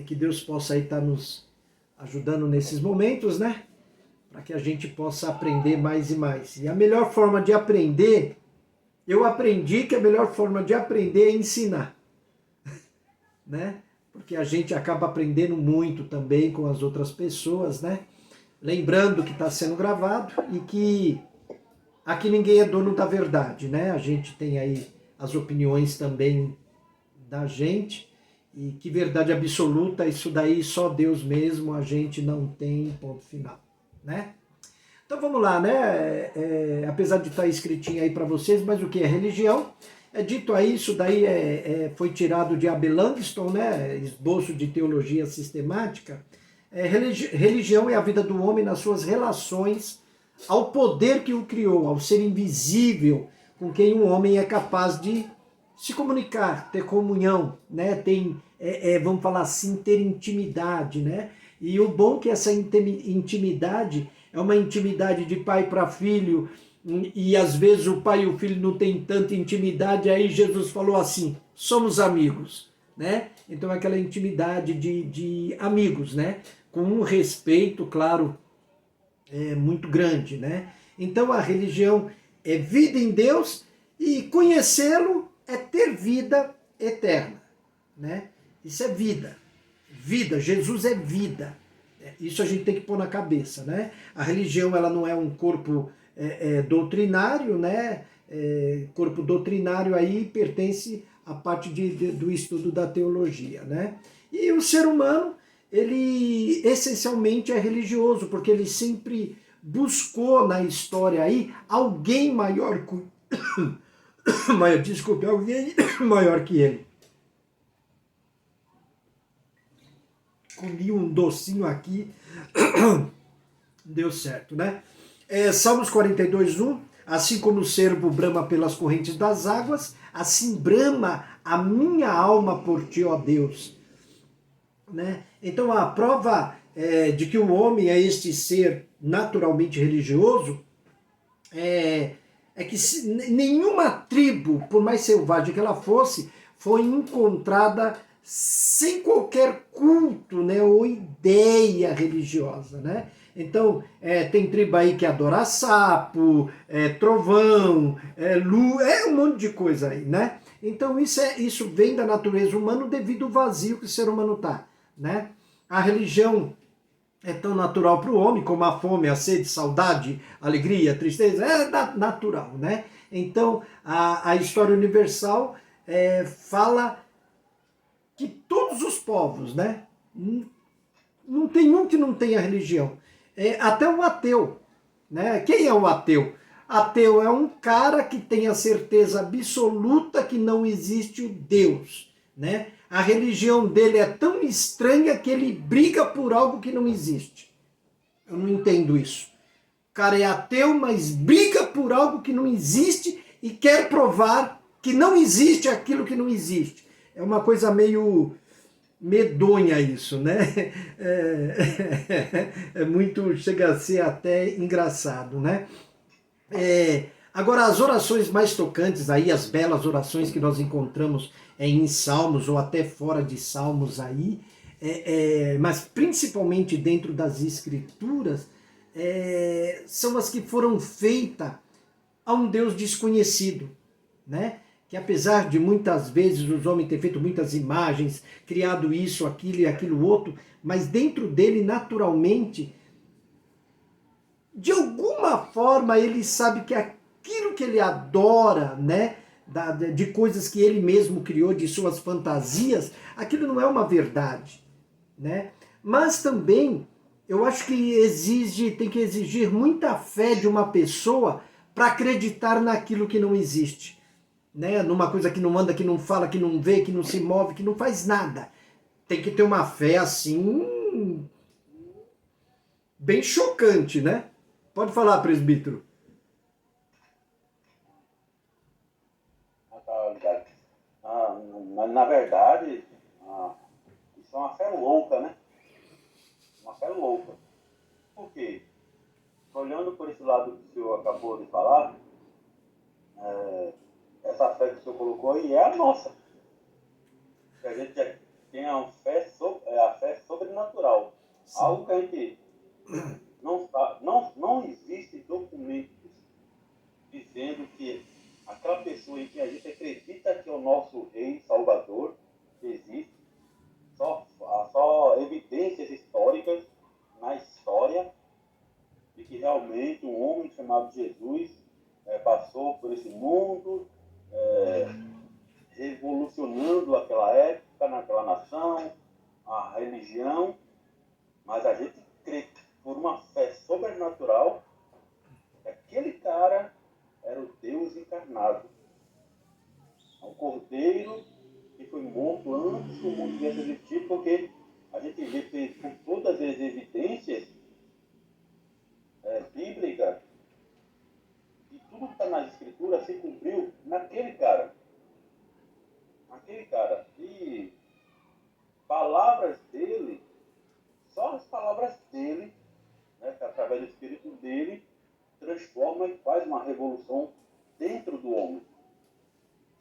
que Deus possa aí estar nos ajudando nesses momentos, né? Para que a gente possa aprender mais e mais. E a melhor forma de aprender, eu aprendi que a melhor forma de aprender é ensinar, né? Porque a gente acaba aprendendo muito também com as outras pessoas, né? Lembrando que está sendo gravado e que aqui ninguém é dono da verdade, né? A gente tem aí as opiniões também da gente, e que verdade absoluta, isso daí só Deus mesmo, a gente não tem, ponto final, né? Então vamos lá, né? Apesar de estar escritinho aí para vocês, mas o que é religião? É dito aí, isso daí foi tirado de Abel Langston, né? Esboço de teologia sistemática. Religião é a vida do homem nas suas relações ao poder que o criou, ao ser invisível, com quem um homem é capaz de se comunicar, ter comunhão, né? Tem, vamos falar assim, ter intimidade, né? E o bom é que essa intimidade é uma intimidade de pai para filho, e às vezes o pai e o filho não têm tanta intimidade, aí Jesus falou assim, somos amigos, né? Então aquela intimidade de amigos, né? Com um respeito, claro, muito grande, né? Então a religião é vida em Deus e conhecê-lo é ter vida eterna, né? Isso é vida. Vida, Jesus é vida. Isso a gente tem que pôr na cabeça, né? A religião, ela não é um corpo doutrinário, né? Corpo doutrinário aí pertence à parte do estudo da teologia, né? E o ser humano, ele essencialmente é religioso, porque ele sempre buscou na história aí alguém maior, desculpe, alguém maior que ele. Comi um docinho aqui, deu certo, né? Salmos 42:1, assim como o cervo brama pelas correntes das águas, assim brama a minha alma por ti, ó Deus. Né? Então a prova de que o homem é este ser naturalmente religioso é que nenhuma tribo, por mais selvagem que ela fosse, foi encontrada sem qualquer culto, né, ou ideia religiosa, né? Então, tem tribo aí que adora sapo, trovão, um monte de coisa aí, né? Então, isso vem da natureza humana devido ao vazio que o ser humano tá, né? A religião é tão natural para o homem como a fome, a sede, saudade, alegria, tristeza, é natural, né? Então, a história universal fala que todos os povos, né? Não tem um que não tenha religião. Até o ateu, né? Quem é o ateu? Ateu é um cara que tem a certeza absoluta que não existe o Deus, né? A religião dele é tão estranha que ele briga por algo que não existe. Eu não entendo isso. O cara é ateu, mas briga por algo que não existe e quer provar que não existe aquilo que não existe. É uma coisa meio medonha isso, né? Muito, chega a ser até engraçado, né? Agora, as orações mais tocantes aí, as belas orações que nós encontramos em Salmos ou até fora de Salmos aí, mas principalmente dentro das Escrituras, são as que foram feitas a um Deus desconhecido, né? Que apesar de muitas vezes os homens terem feito muitas imagens, criado isso, aquilo e aquilo outro, mas dentro dele, naturalmente, de alguma forma ele sabe que aquilo que ele adora, né, de coisas que ele mesmo criou, de suas fantasias, aquilo não é uma verdade, né? Mas também eu acho que tem que exigir muita fé de uma pessoa para acreditar naquilo que não existe, né? Numa coisa que não anda, que não fala, que não vê, que não se move, que não faz nada. Tem que ter uma fé assim bem chocante, né? Pode falar, presbítero. Mas na verdade, isso é uma fé louca, né? Uma fé louca. Por quê? Olhando por esse lado que o senhor acabou de falar, essa fé que o senhor colocou aí é a nossa. Que a gente tem a Algo que a gente não existe documentos dizendo que aquela pessoa em que a gente acredita que é o nosso rei, salvador, existe. Só evidências históricas na história de que realmente um homem chamado Jesus passou por esse mundo, revolucionando aquela época, naquela nação, a religião, mas a gente crê por uma fé sobrenatural que aquele cara era o Deus encarnado, o Cordeiro que foi morto antes que o mundo viesse a existir, porque a gente vê por todas as evidências bíblicas que tudo que está nas escrituras se cumpriu naquele cara. E palavras dele, só as palavras dele, né, que através do Espírito dele, transforma e faz uma revolução dentro do homem.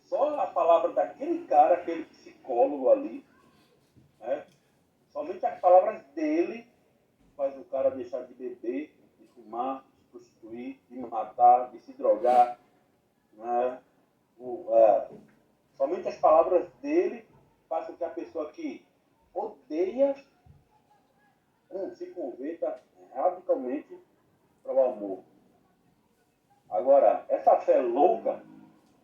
Só a palavra daquele cara, aquele psicólogo ali, né, somente as palavras dele faz o cara deixar de beber, de fumar, de se prostituir, de matar, de se drogar, né? Somente as palavras dele faz com que a pessoa que odeia se converta radicalmente para o amor. Agora, essa fé louca,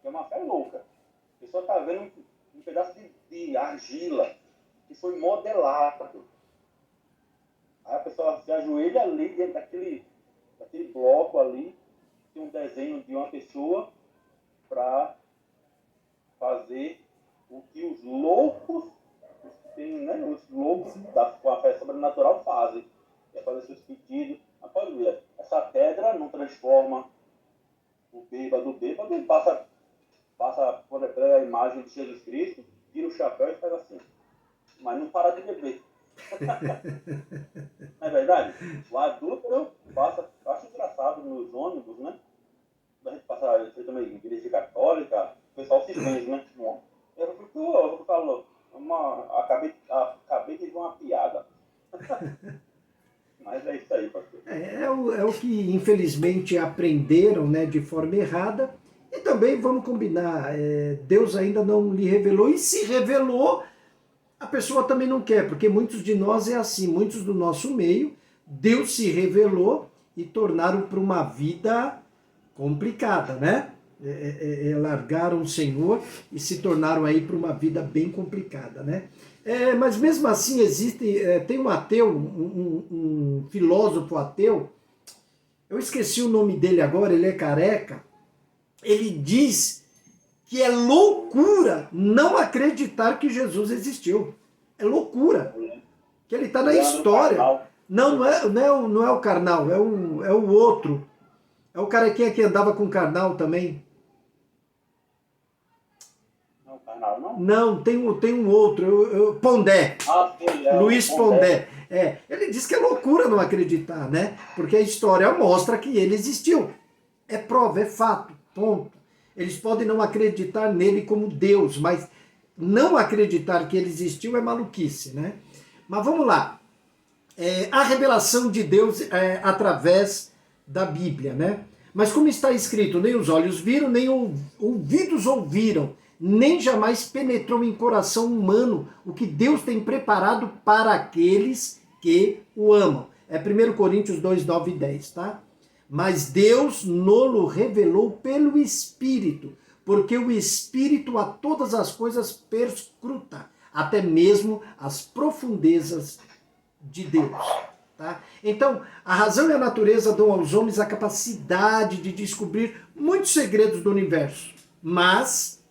que é uma fé louca, a pessoa está vendo um pedaço de argila que foi modelado. Aí a pessoa se ajoelha ali dentro daquele bloco ali, tem um desenho de uma pessoa para fazer o que os loucos, os loucos com a fé sobrenatural fazem. É fazer seus pedidos. Mas pode ver, essa pedra não transforma o bêbado, ele passa por a imagem de Jesus Cristo, tira o chapéu e faz assim. Mas não para de beber. Não é verdade? O adúltero acho engraçado nos ônibus, né? A gente passa, você também, igreja católica, o pessoal se vende, né? Eu falo, acabei de ver uma piada. Mas é isso aí, pastor. É o que infelizmente aprenderam, né, de forma errada. E também, vamos combinar, Deus ainda não lhe revelou, e se revelou, a pessoa também não quer, porque muitos de nós é assim, muitos do nosso meio, Deus se revelou e tornaram para uma vida complicada, né? Largaram o Senhor e se tornaram aí para uma vida bem complicada, né? Mas mesmo assim tem um ateu, um filósofo ateu, eu esqueci o nome dele agora, ele é careca, ele diz que é loucura não acreditar que Jesus existiu. É loucura. Que ele está na história. Não é o Karnal, é o outro. É o carequinha que andava com o Karnal também. Não, Karnal não? Não, tem um outro, Pondé. Sim, Luiz Pondé. Ele diz que é loucura não acreditar, né? Porque a história mostra que ele existiu. É prova, é fato, ponto. Eles podem não acreditar nele como Deus, mas não acreditar que ele existiu é maluquice, né? Mas vamos lá. A revelação de Deus através da Bíblia, né? Mas como está escrito, nem os olhos viram, nem ouvidos ouviram, nem jamais penetrou em coração humano o que Deus tem preparado para aqueles que o amam. É 1 Coríntios 2, 9 e 10, tá? Mas Deus nolo revelou pelo Espírito, porque o Espírito a todas as coisas perscruta, até mesmo as profundezas de Deus. Tá? Então, a razão e a natureza dão aos homens a capacidade de descobrir muitos segredos do universo, mas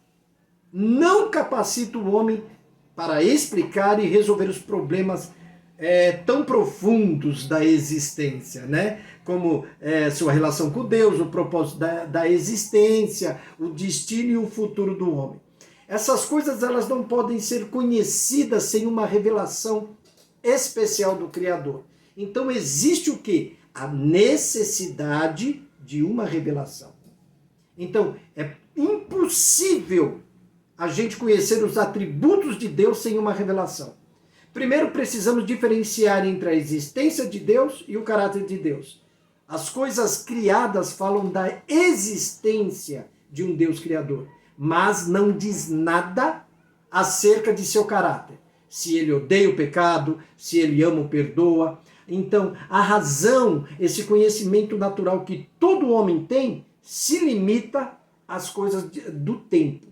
não capacita o homem para explicar e resolver os problemas tão profundos da existência, né? Como sua relação com Deus, o propósito da existência, o destino e o futuro do homem. Essas coisas elas não podem ser conhecidas sem uma revelação especial do Criador. Então existe o quê? A necessidade de uma revelação. Então é impossível a gente conhecer os atributos de Deus sem uma revelação. Primeiro, precisamos diferenciar entre a existência de Deus e o caráter de Deus. As coisas criadas falam da existência de um Deus criador, mas não diz nada acerca de seu caráter. Se ele odeia o pecado, se ele ama ou perdoa. Então, a razão, esse conhecimento natural que todo homem tem, se limita às coisas do tempo.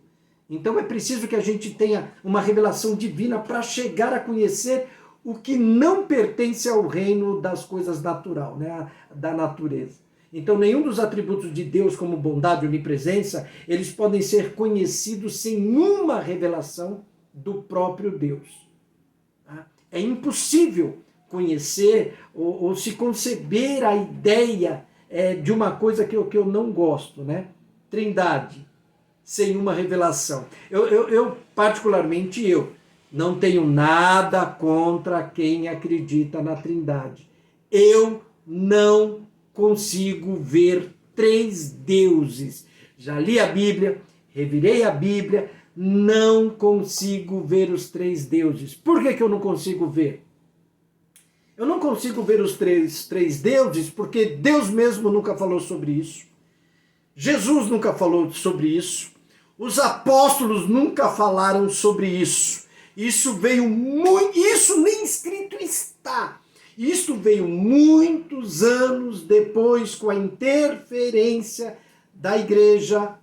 Então é preciso que a gente tenha uma revelação divina para chegar a conhecer o que não pertence ao reino das coisas natural, né? Da natureza. Então nenhum dos atributos de Deus, como bondade e onipresença, eles podem ser conhecidos sem uma revelação do próprio Deus. É impossível conhecer ou se conceber a ideia de uma coisa que eu não gosto, né? Trindade, sem uma revelação. Eu particularmente, não tenho nada contra quem acredita na Trindade. Eu não consigo ver 3 deuses. Já li a Bíblia, revirei a Bíblia, não consigo ver os 3 deuses. Por que eu não consigo ver? Eu não consigo ver os três deuses porque Deus mesmo nunca falou sobre isso. Jesus nunca falou sobre isso. Os apóstolos nunca falaram sobre isso. Isso nem escrito está. Isso veio muitos anos depois com a interferência da Igreja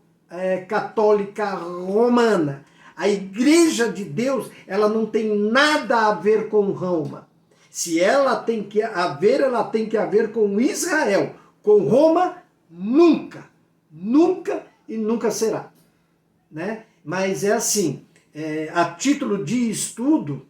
Católica Romana. A Igreja de Deus, ela não tem nada a ver com Roma. Se ela tem que haver com Israel. Com Roma, nunca. Nunca e nunca será. Né? Mas é assim, a título de estudo,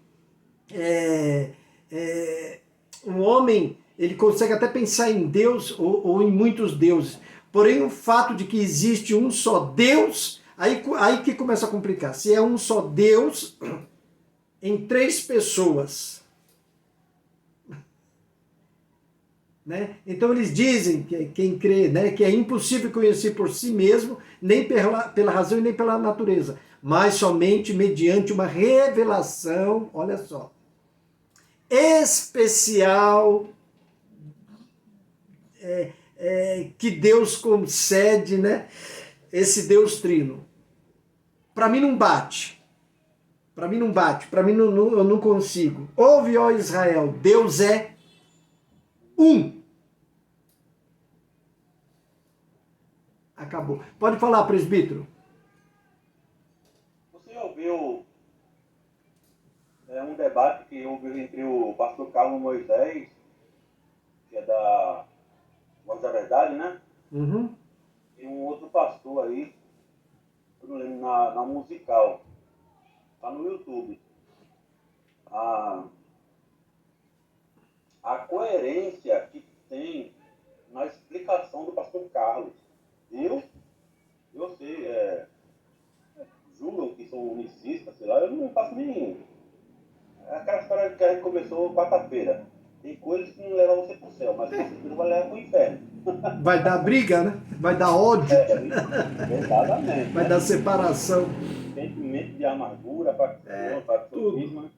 o homem ele consegue até pensar em Deus ou em muitos deuses. Porém, o fato de que existe um só Deus, aí que começa a complicar. Se é um só Deus em 3 pessoas. Né? Então eles dizem, quem crê, né, que é impossível conhecer por si mesmo, nem pela razão e nem pela natureza, mas somente mediante uma revelação, olha só, especial que Deus concede, né, esse Deus trino. Para mim não bate, para mim eu não consigo. Ouve, ó Israel, Deus é um. Acabou. Pode falar, presbítero. Você ouviu um debate que houve entre o pastor Carlos Moisés, que é da Voz da Verdade, né? Uhum. E um outro pastor aí, eu não lembro, na Musical. Tá no YouTube. A coerência que tem na explicação do pastor Carlos. Eu sei, julgam que sou unicista, sei lá, eu não faço nem... É aquela história que a gente começou quarta-feira. Tem coisas que não levam você pro céu, mas com certeza vai levar pro inferno. Vai dar briga, né? Vai dar ódio. Exatamente. Vai dar separação. Sentimento de amargura, patriotismo.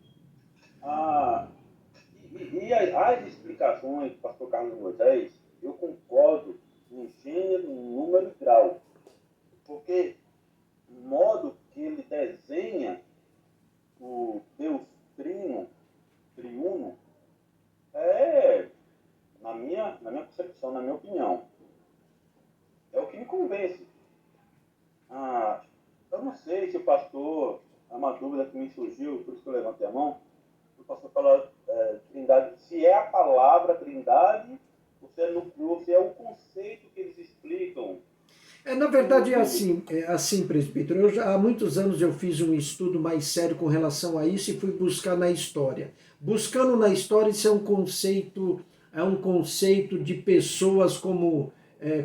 E as explicações do pastor Carlos Moisés, eu concordo em gênero, número e grau. Porque o modo que ele desenha o Deus triuno, na minha concepção, na minha opinião, é o que me convence. Eu não sei se o pastor, é uma dúvida que me surgiu, por isso que eu levantei a mão, o pastor falou trindade, se é a palavra trindade, ou se é o conceito que eles explicam. Na verdade é assim, presbítero. Há muitos anos eu fiz um estudo mais sério com relação a isso e fui buscar na história. Buscando na história, isso é um conceito de pessoas como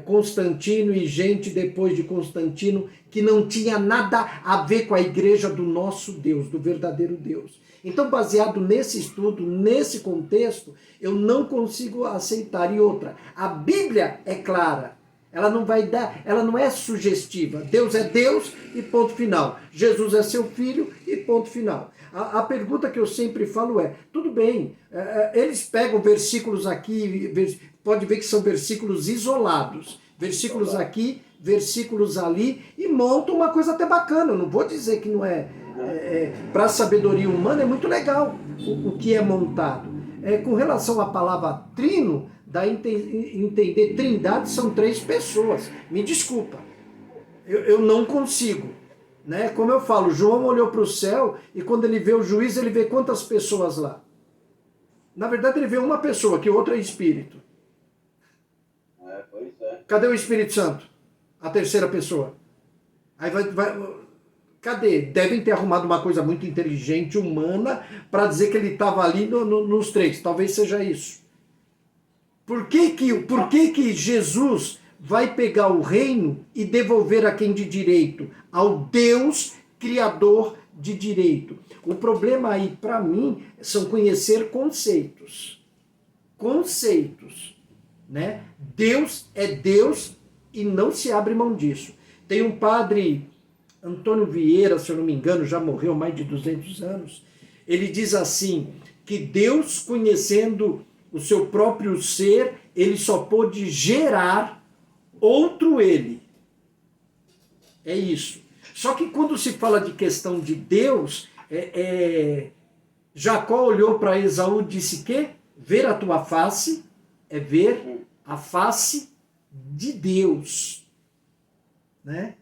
Constantino e gente depois de Constantino que não tinha nada a ver com a igreja do nosso Deus, do verdadeiro Deus. Então, baseado nesse estudo, nesse contexto, eu não consigo aceitar. E outra, a Bíblia é clara. Ela não vai dar, ela não é sugestiva. Deus é Deus e ponto final. Jesus é seu filho e ponto final. A pergunta que eu sempre falo é, tudo bem, eles pegam versículos aqui, pode ver que são versículos isolados, versículos aqui, versículos ali, e montam uma coisa até bacana. Eu não vou dizer que não é. Para a sabedoria humana é muito legal o que é montado. Com relação à palavra trino, dá a entender, trindade são 3 pessoas. Me desculpa, eu não consigo. Né? Como eu falo, João olhou para o céu e quando ele vê o juiz, ele vê quantas pessoas lá? Na verdade, ele vê uma pessoa, que o outro é espírito. Pois é. Cadê o Espírito Santo? A terceira pessoa. Aí cadê? Devem ter arrumado uma coisa muito inteligente, humana, para dizer que ele estava ali nos 3. Talvez seja isso. Por que que Jesus vai pegar o reino e devolver a quem de direito? Ao Deus criador de direito. O problema aí, para mim, são conhecer conceitos. Conceitos. Né? Deus é Deus e não se abre mão disso. Tem um padre, Antônio Vieira, se eu não me engano, já morreu há mais de 200 anos. Ele diz assim, que Deus, conhecendo o seu próprio ser, ele só pôde gerar outro ele. É isso. Só que quando se fala de questão de Deus, Jacó olhou para Esaú e disse que ver a tua face é ver a face de Deus. Né?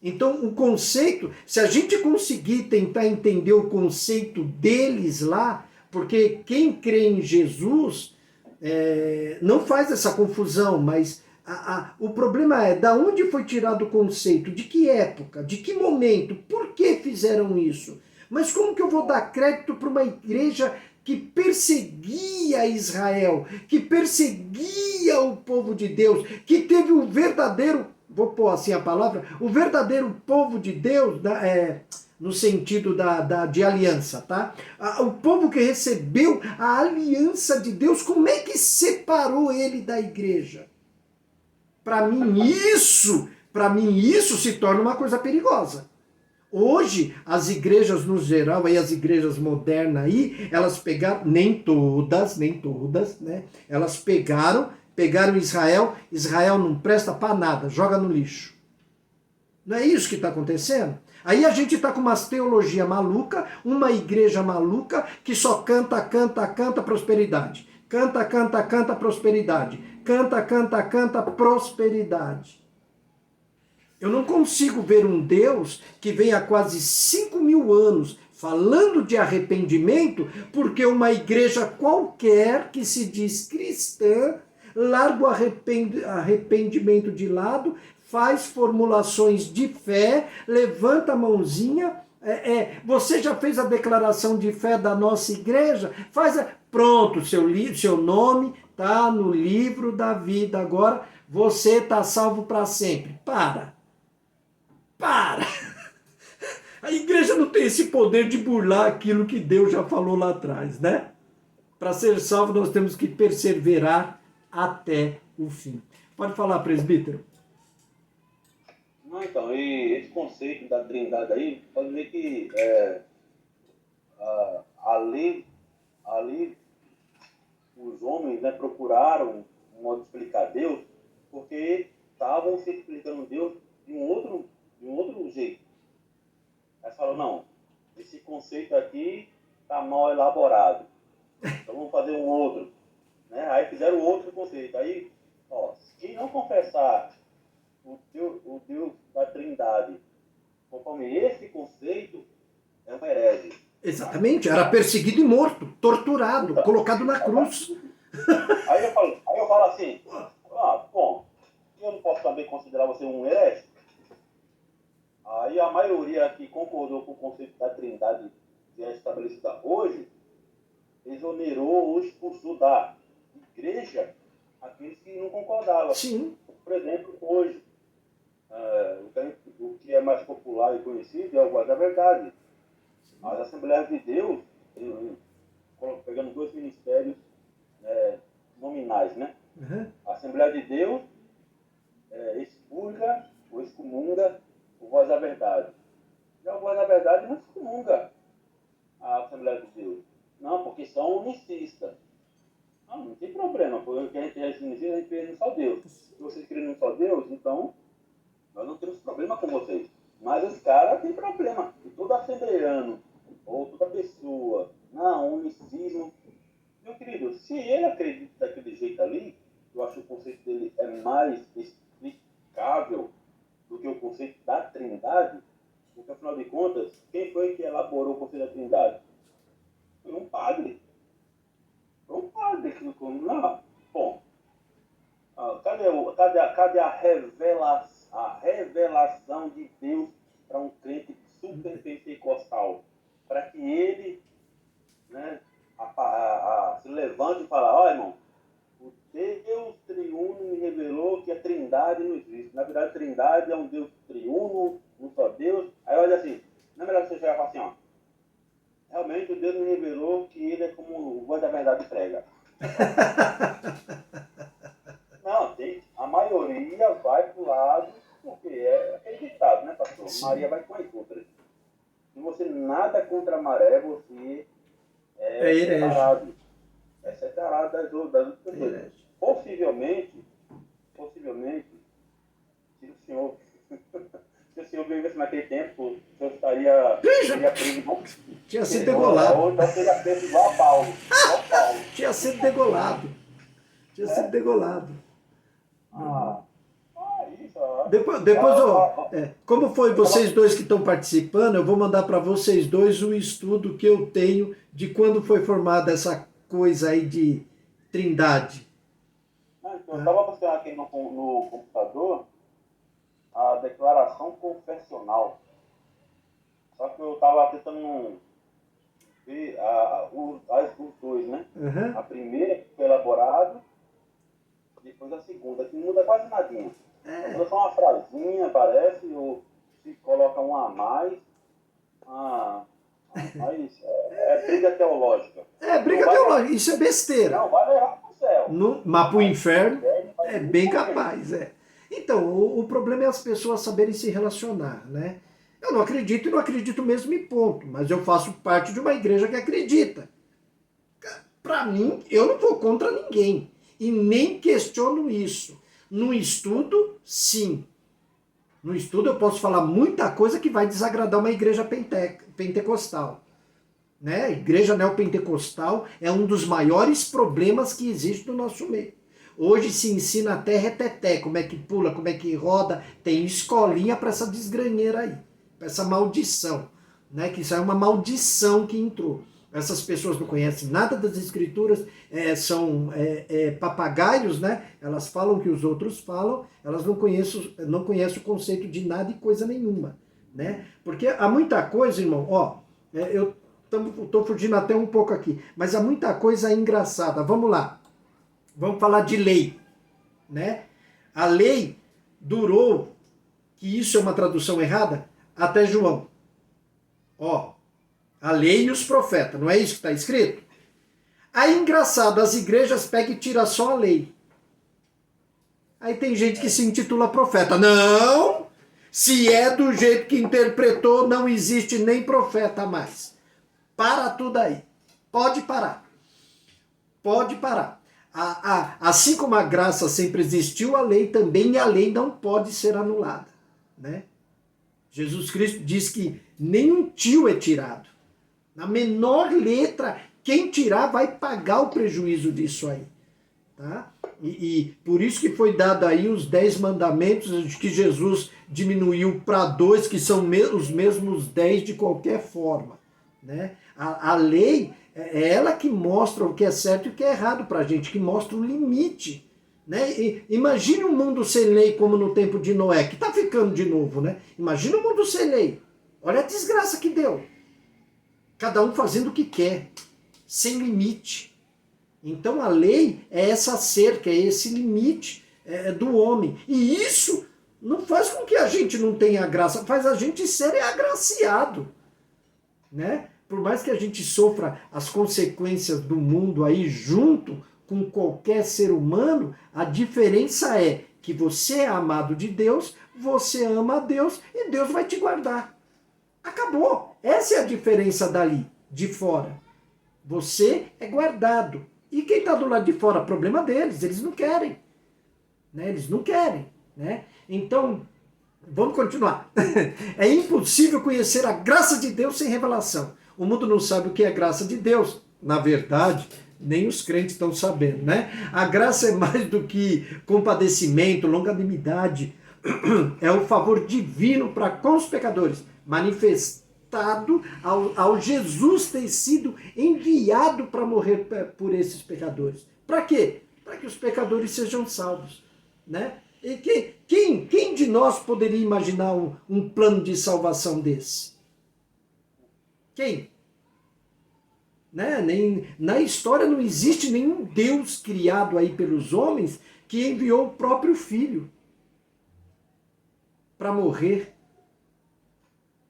Então o conceito, se a gente conseguir tentar entender o conceito deles lá, porque quem crê em Jesus não faz essa confusão, mas o problema é da onde foi tirado o conceito, de que época, de que momento, por que fizeram isso? Mas como que eu vou dar crédito para uma igreja que perseguia Israel, que perseguia o povo de Deus, que teve o verdadeiro, vou pôr assim a palavra, o verdadeiro povo de Deus, no sentido de aliança, tá? O povo que recebeu a aliança de Deus, como é que separou ele da igreja? Para mim isso se torna uma coisa perigosa. Hoje, as igrejas no geral, aí as igrejas modernas aí, elas pegaram, nem todas, né? Elas pegaram Israel não presta para nada, joga no lixo. Não é isso que está acontecendo? Aí a gente está com umas teologia maluca, uma igreja maluca que só canta prosperidade. Canta prosperidade. Canta prosperidade. Eu não consigo ver um Deus que vem há quase 5.000 anos falando de arrependimento, porque uma igreja qualquer que se diz cristã larga o arrependimento de lado, faz formulações de fé, levanta a mãozinha. Você já fez a declaração de fé da nossa igreja? Pronto, seu nome está no livro da vida. Agora você está salvo para sempre. Para! A igreja não tem esse poder de burlar aquilo que Deus já falou lá atrás, né? Para ser salvo, nós temos que perseverar até o fim. Pode falar, presbítero. Não, então, e esse conceito da trindade aí, pode ver que ali os homens, né, procuraram um modo de explicar Deus, porque estavam se explicando Deus de um outro jeito. Aí falou, não, esse conceito aqui está mal elaborado, então vamos fazer um outro. Né? Aí fizeram outro conceito. Aí, quem não confessar o Deus da Trindade conforme esse conceito, é um herege. Exatamente, era perseguido e morto, torturado, colocado na cruz. Aí eu falo assim, bom, eu não posso também considerar você um herege? Aí a maioria que concordou com o conceito da Trindade que é estabelecida hoje, exonerou ou expulsou da igreja aqueles que não concordavam. Sim. Por exemplo, hoje, o que é mais popular e conhecido é o Voz da Verdade. As Assembleias de Deus, pegando 2 ministérios nominais, né? Uhum. A Assembleia de Deus porque são unicistas. Não tem problema, porque a gente é unicista, a gente crê num só Deus. Se vocês creem num só Deus, então nós não temos problema com vocês. Mas os caras têm problema. E todo assembleano, ou toda pessoa, não, unicismo. Meu querido, se ele acredita daquele jeito ali, eu acho que o conceito dele é mais explicável do que o conceito da Trindade, porque afinal de contas, quem foi que elaborou o conceito da Trindade? Foi um padre. Foi um padre que não. Bom, cadê a revelação de Deus para um crente super pentecostal? Para que ele, né, se levante e fale, ó, irmão, o Deus triuno me revelou que a Trindade não existe. Na verdade, a Trindade é um Deus triuno, um só Deus. Aí olha assim, não é melhor você chegar e falar assim, ó, realmente Deus me revelou que ele é como o voz da verdade prega. Não, a maioria vai pro lado, porque é aquele ditado, né, pastor? Sim. Maria vai com as outras. Se você nada contra a maré, você é separado. É separado das outras pessoas. Possivelmente, se o senhor vivesse naquele tempo, o senhor estaria preso. Tinha sido degolado. Ou então seria preso igual a Paulo. Tinha sido degolado. Sido degolado. Como foi vocês dois que estão participando, eu vou mandar para vocês dois o estudo que eu tenho de quando foi formada essa coisa aí de Trindade. Eu estava buscando aqui no computador a declaração confessional. Só que eu estava tentando ver os dois, né? Uhum. A primeira que foi elaborada, depois a segunda, que não muda quase nadinha. Muda só uma frasinha, parece, ou se coloca um a mais. Mas é briga teológica. Briga teológica, isso é besteira. Não, vai levar pro céu. Mas pro inferno é bem capaz, Então, o problema é as pessoas saberem se relacionar, né? Eu não acredito e não acredito mesmo em ponto, mas eu faço parte de uma igreja que acredita. Para mim, eu não vou contra ninguém e nem questiono isso. No estudo, sim. No estudo eu posso falar muita coisa que vai desagradar uma igreja pentecostal. Né? A igreja neopentecostal é um dos maiores problemas que existe no nosso meio. Hoje se ensina até reteté, como é que pula, como é que roda, tem escolinha para essa desgranheira aí, para essa maldição, né? Que isso é uma maldição que entrou. Essas pessoas não conhecem nada das escrituras, são papagaios, né? Elas falam o que os outros falam, elas não conhecem o conceito de nada e coisa nenhuma, né? Porque há muita coisa, irmão, eu estou fugindo até um pouco aqui, mas há muita coisa engraçada. Vamos lá. Vamos falar de lei, né? A lei durou, que isso é uma tradução errada, até João. A lei e os profetas, não é isso que está escrito? Aí, engraçado, as igrejas pegam e tiram só a lei. Aí tem gente que se intitula profeta. Não! Se é do jeito que interpretou, não existe nem profeta mais. Para tudo aí. Pode parar. Pode parar. Assim como a graça sempre existiu, a lei também, e a lei não pode ser anulada, né? Jesus Cristo diz que nenhum tio é tirado. Na menor letra, quem tirar vai pagar o prejuízo disso aí, tá? E por isso que foi dado aí os 10 mandamentos, que Jesus diminuiu para 2, que são os mesmos 10 de qualquer forma, né? A lei é ela que mostra o que é certo e o que é errado para a gente, que mostra o limite, né? Imagine um mundo sem lei como no tempo de Noé, que está ficando de novo, né? Imagina um mundo sem lei. Olha a desgraça que deu. Cada um fazendo o que quer, sem limite. Então a lei é essa cerca, é esse limite do homem. E isso não faz com que a gente não tenha graça, faz a gente ser agraciado, né? Por mais que a gente sofra as consequências do mundo aí junto com qualquer ser humano, a diferença é que você é amado de Deus, você ama a Deus e Deus vai te guardar. Acabou. Essa é a diferença dali, de fora. Você é guardado. E quem está do lado de fora, problema deles, eles não querem. Né? Eles não querem. Né? Então, vamos continuar. É impossível conhecer a graça de Deus sem revelação. O mundo não sabe o que é graça de Deus. Na verdade, nem os crentes estão sabendo, né? A graça é mais do que compadecimento, longanimidade. É o favor divino para com os pecadores, manifestado ao Jesus ter sido enviado para morrer por esses pecadores. Para quê? Para que os pecadores sejam salvos, né? E quem de nós poderia imaginar um plano de salvação desse? Quem? Né? Na história não existe nenhum Deus criado aí pelos homens que enviou o próprio Filho para morrer.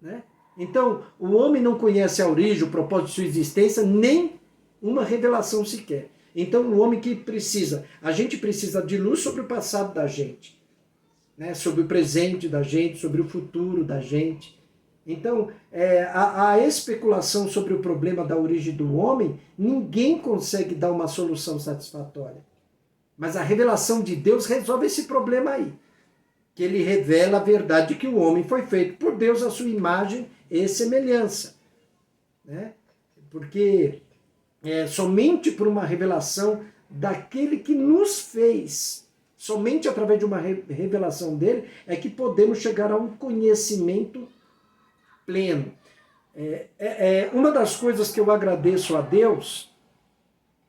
Né? Então, o homem não conhece a origem, o propósito de sua existência, nem uma revelação sequer. Então, o homem que precisa, a gente precisa de luz sobre o passado da gente, né? Sobre o presente da gente, sobre o futuro da gente. Então, a especulação sobre o problema da origem do homem, ninguém consegue dar uma solução satisfatória. Mas a revelação de Deus resolve esse problema aí. Que ele revela a verdade de que o homem foi feito por Deus à sua imagem e semelhança. Né? Porque somente por uma revelação daquele que nos fez, somente através de uma revelação dele, é que podemos chegar a um conhecimento pleno. Uma das coisas que eu agradeço a Deus